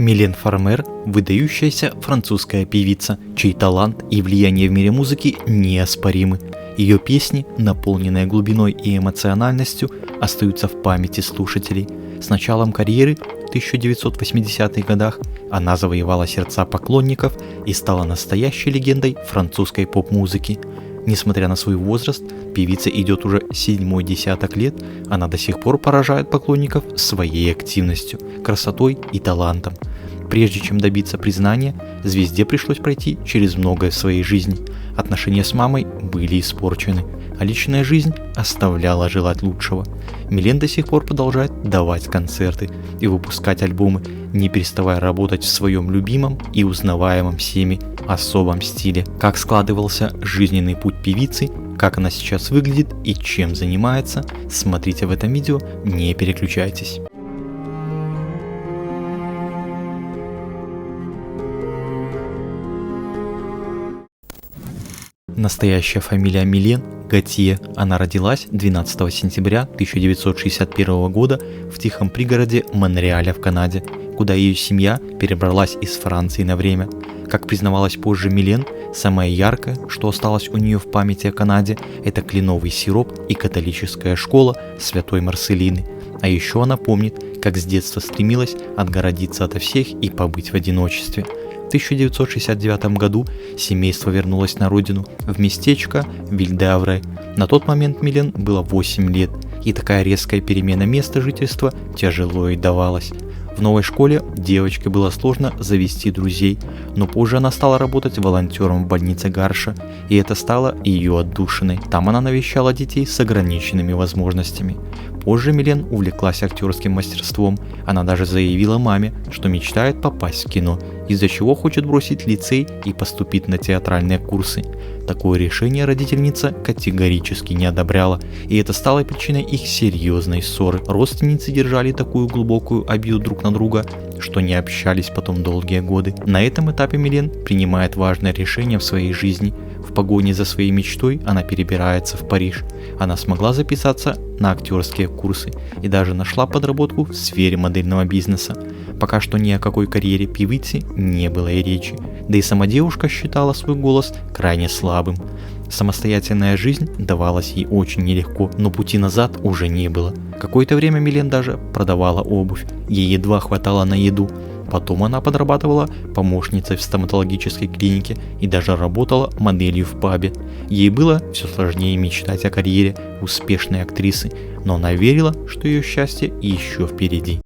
Милен Фармер – выдающаяся французская певица, чей талант и влияние в мире музыки неоспоримы. Ее песни, наполненные глубиной и эмоциональностью, остаются в памяти слушателей. С началом карьеры в 1980-х годах она завоевала сердца поклонников и стала настоящей легендой французской поп-музыки. Несмотря на свой возраст, певица идет уже 7-й десяток лет, она до сих пор поражает поклонников своей активностью, красотой и талантом. Прежде чем добиться признания, звезде пришлось пройти через многое в своей жизни. Отношения с мамой были испорчены, а личная жизнь оставляла желать лучшего. Милен до сих пор продолжает давать концерты и выпускать альбомы, не переставая работать в своем любимом и узнаваемом всеми особом стиле. Как складывался жизненный путь певицы, как она сейчас выглядит и чем занимается, смотрите в этом видео, не переключайтесь. Настоящая фамилия Милен – Готье. Она родилась 12 сентября 1961 года в тихом пригороде Монреаля в Канаде, куда ее семья перебралась из Франции на время. Как признавалась позже Милен, самое яркое, что осталось у нее в памяти о Канаде, это кленовый сироп и католическая школа Святой Марселины. А еще она помнит, как с детства стремилась отгородиться ото всех и побыть в одиночестве. В 1969 году семейство вернулось на родину, в местечко Виль-де-Авре. На тот момент Милен было 8 лет, и такая резкая перемена места жительства тяжело ей давалась. В новой школе девочке было сложно завести друзей, но позже она стала работать волонтером в больнице Гарша, и это стало ее отдушиной. Там она навещала детей с ограниченными возможностями. Позже Милен увлеклась актерским мастерством, она даже заявила маме, что мечтает попасть в кино, из-за чего хочет бросить лицей и поступить на театральные курсы. Такое решение родительница категорически не одобряла, и это стало причиной их серьезной ссоры. Родственницы держали такую глубокую обиду друг на друга, что не общались потом долгие годы. На этом этапе Милен принимает важное решение в своей жизни. В погоне за своей мечтой она перебирается в Париж. Она смогла записаться на актерские курсы и даже нашла подработку в сфере модельного бизнеса. Пока что ни о какой карьере певицы не было и речи, да и сама девушка считала свой голос крайне слабым. Самостоятельная жизнь давалась ей очень нелегко, но пути назад уже не было. Какое-то время Милен даже продавала обувь, ей едва хватало на еду. Потом она подрабатывала помощницей в стоматологической клинике и даже работала моделью в пабе. Ей было все сложнее мечтать о карьере успешной актрисы, но она верила, что ее счастье еще впереди.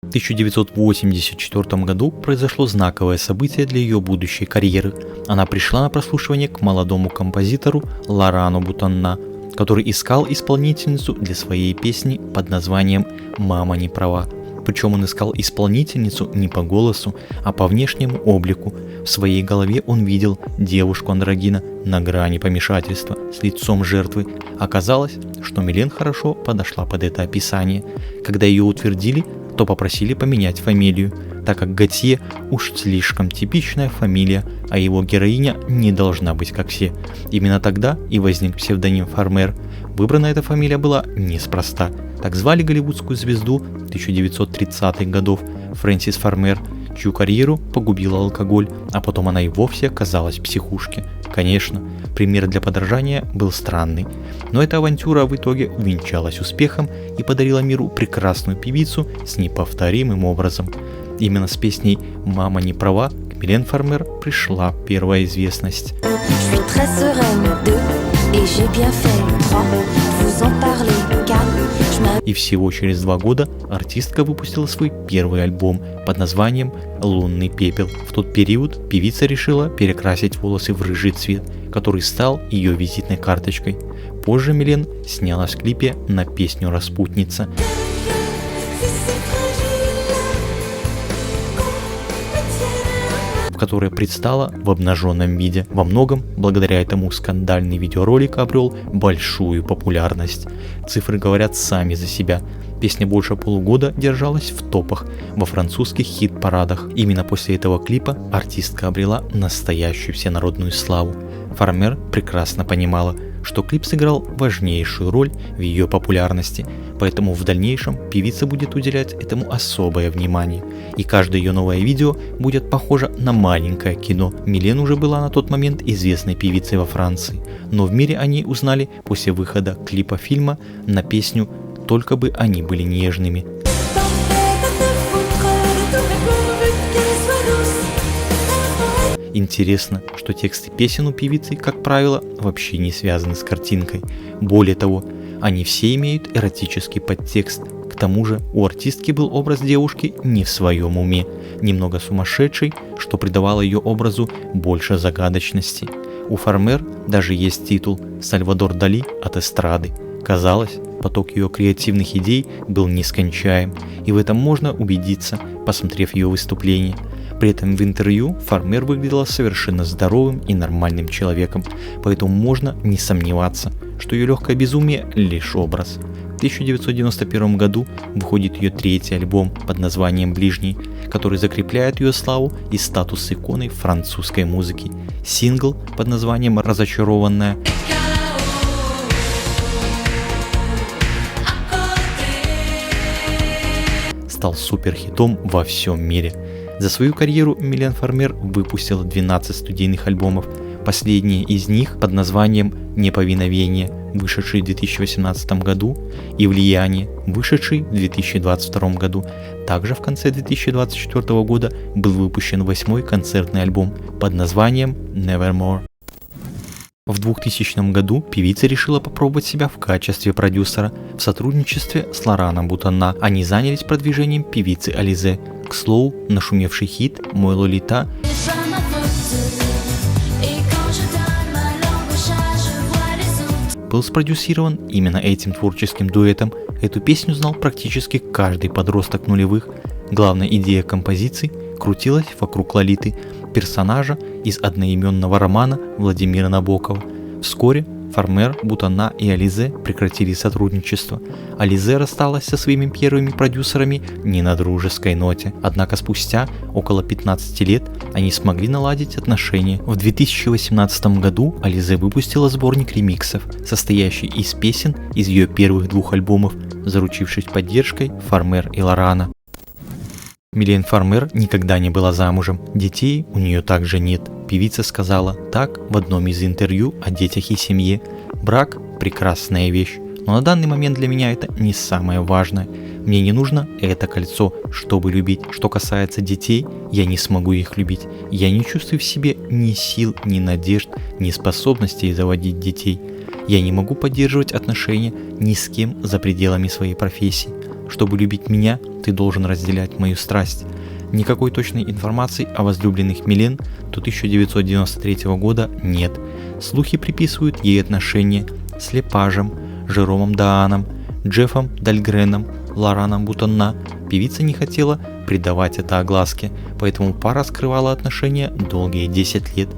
В 1984 году произошло знаковое событие для ее будущей карьеры. Она пришла на прослушивание к молодому композитору Лорану Бутанна, который искал исполнительницу для своей песни под названием «Мама не права». Причем он искал исполнительницу не по голосу, а по внешнему облику. В своей голове он видел девушку-андрогина на грани помешательства, с лицом жертвы. Оказалось, что Милен хорошо подошла под это описание. Когда ее утвердили, то попросили поменять фамилию, так как Готье уж слишком типичная фамилия, а его героиня не должна быть как все. Именно тогда и возник псевдоним Фармер. Выбрана эта фамилия была неспроста. Так звали голливудскую звезду 1930-х годов Фрэнсис Фармер, чью карьеру погубила алкоголь, а потом она и вовсе оказалась в психушке. Конечно, пример для подражания был странный, но эта авантюра в итоге увенчалась успехом и подарила миру прекрасную певицу с неповторимым образом. Именно с песней «Мама не права» к Милен Фармер пришла первая известность. И всего через 2 года артистка выпустила свой первый альбом под названием «Лунный пепел». В тот период певица решила перекрасить волосы в рыжий цвет, который стал ее визитной карточкой. Позже Милен снялась в клипе на песню «Распутница», которая предстала в обнаженном виде. Во многом благодаря этому скандальный видеоролик обрел большую популярность. Цифры говорят сами за себя. Песня больше полугода держалась в топах во французских хит-парадах. Именно после этого клипа артистка обрела настоящую всенародную славу. Фармер прекрасно понимала, что клип сыграл важнейшую роль в ее популярности, поэтому в дальнейшем певица будет уделять этому особое внимание, и каждое ее новое видео будет похоже на маленькое кино. Милен уже была на тот момент известной певицей во Франции, но в мире о ней узнали после выхода клипа фильма на песню «Только бы они были нежными». Интересно, что тексты песен у певицы, как правило, вообще не связаны с картинкой. Более того, они все имеют эротический подтекст. К тому же у артистки был образ девушки не в своем уме, немного сумасшедшей, что придавало ее образу больше загадочности. У Фармер даже есть титул «Сальвадор Дали от эстрады». Казалось, поток ее креативных идей был нескончаем, и в этом можно убедиться, посмотрев ее выступление. При этом в интервью Фармер выглядела совершенно здоровым и нормальным человеком, поэтому можно не сомневаться, что ее легкое безумие лишь образ. В 1991 году выходит ее третий альбом под названием «Ближний», который закрепляет ее славу и статус иконы французской музыки. Сингл под названием «Разочарованная» стал суперхитом во всем мире. За свою карьеру Милен Фармер выпустила 12 студийных альбомов, последние из них под названием «Неповиновение», вышедший в 2018 году, и «Влияние», вышедший в 2022 году. Также в конце 2024 года был выпущен 8-й концертный альбом под названием «Nevermore». В 2000 году певица решила попробовать себя в качестве продюсера в сотрудничестве с Лораном Бутанна. Они занялись продвижением певицы Ализе. К слову, нашумевший хит «Мой Лолита» был спродюсирован именно этим творческим дуэтом. Эту песню знал практически каждый подросток нулевых. Главная идея композиции крутилась вокруг Лолиты, персонажа из одноименного романа Владимира Набокова. Вскоре Фармер, Бутанна и Ализе прекратили сотрудничество. Ализе рассталась со своими первыми продюсерами не на дружеской ноте, однако спустя около 15 лет они смогли наладить отношения. В 2018 году Ализе выпустила сборник ремиксов, состоящий из песен из ее первых двух альбомов, заручившись поддержкой Фармер и Лорана. Милен Фармер никогда не была замужем, детей у нее также нет. Певица сказала так в одном из интервью о детях и семье: «Брак – прекрасная вещь, но на данный момент для меня это не самое важное. Мне не нужно это кольцо, чтобы любить. Что касается детей, я не смогу их любить. Я не чувствую в себе ни сил, ни надежд, ни способностей заводить детей. Я не могу поддерживать отношения ни с кем за пределами своей профессии. Чтобы любить меня, ты должен разделять мою страсть». Никакой точной информации о возлюбленных Милен до 1993 года нет. Слухи приписывают ей отношения с Лепажем, Жеромом Дааном, Джеффом Дальгреном, Лораном Бутанна. Певица не хотела придавать это огласке, поэтому пара скрывала отношения долгие 10 лет.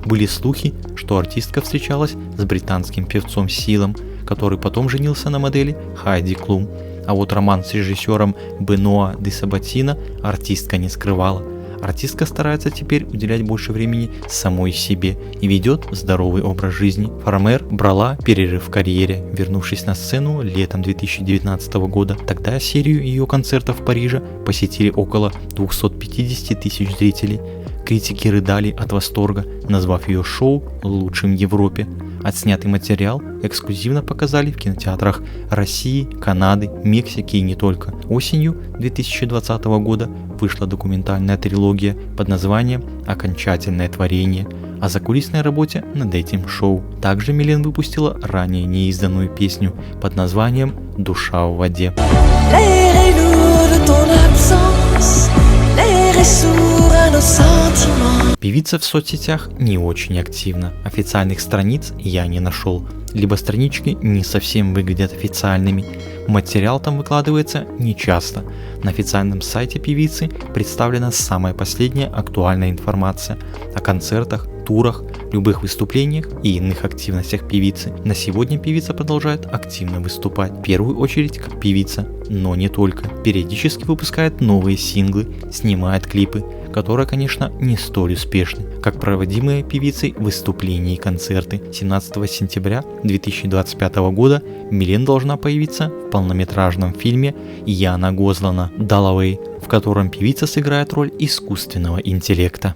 Были слухи, что артистка встречалась с британским певцом Силом, который потом женился на модели Хайди Клум. А вот роман с режиссером Бенуа де Сабатино артистка не скрывала. Артистка старается теперь уделять больше времени самой себе и ведет здоровый образ жизни. Фармер брала перерыв в карьере, вернувшись на сцену летом 2019 года. Тогда серию ее концертов в Париже посетили около 250 тысяч зрителей. Критики рыдали от восторга, назвав ее шоу лучшим в Европе. Отснятый материал эксклюзивно показали в кинотеатрах России, Канады, Мексики и не только. Осенью 2020 года вышла документальная трилогия под названием «Окончательное творение» о закулисной работе над этим шоу. Также Милен выпустила ранее неизданную песню под названием «Душа в воде». Певица в соцсетях не очень активна, официальных страниц я не нашел, либо странички не совсем выглядят официальными, материал там выкладывается нечасто. На официальном сайте певицы представлена самая последняя актуальная информация о концертах, турах, любых выступлениях и иных активностях певицы. На сегодня певица продолжает активно выступать, в первую очередь как певица, но не только. Периодически выпускает новые синглы, снимает клипы, которые, конечно, не столь успешны, как проводимые певицей выступления и концерты. 17 сентября 2025 года Милен должна появиться в полнометражном фильме Яна Гозлана «Даллауэй», в котором певица сыграет роль искусственного интеллекта.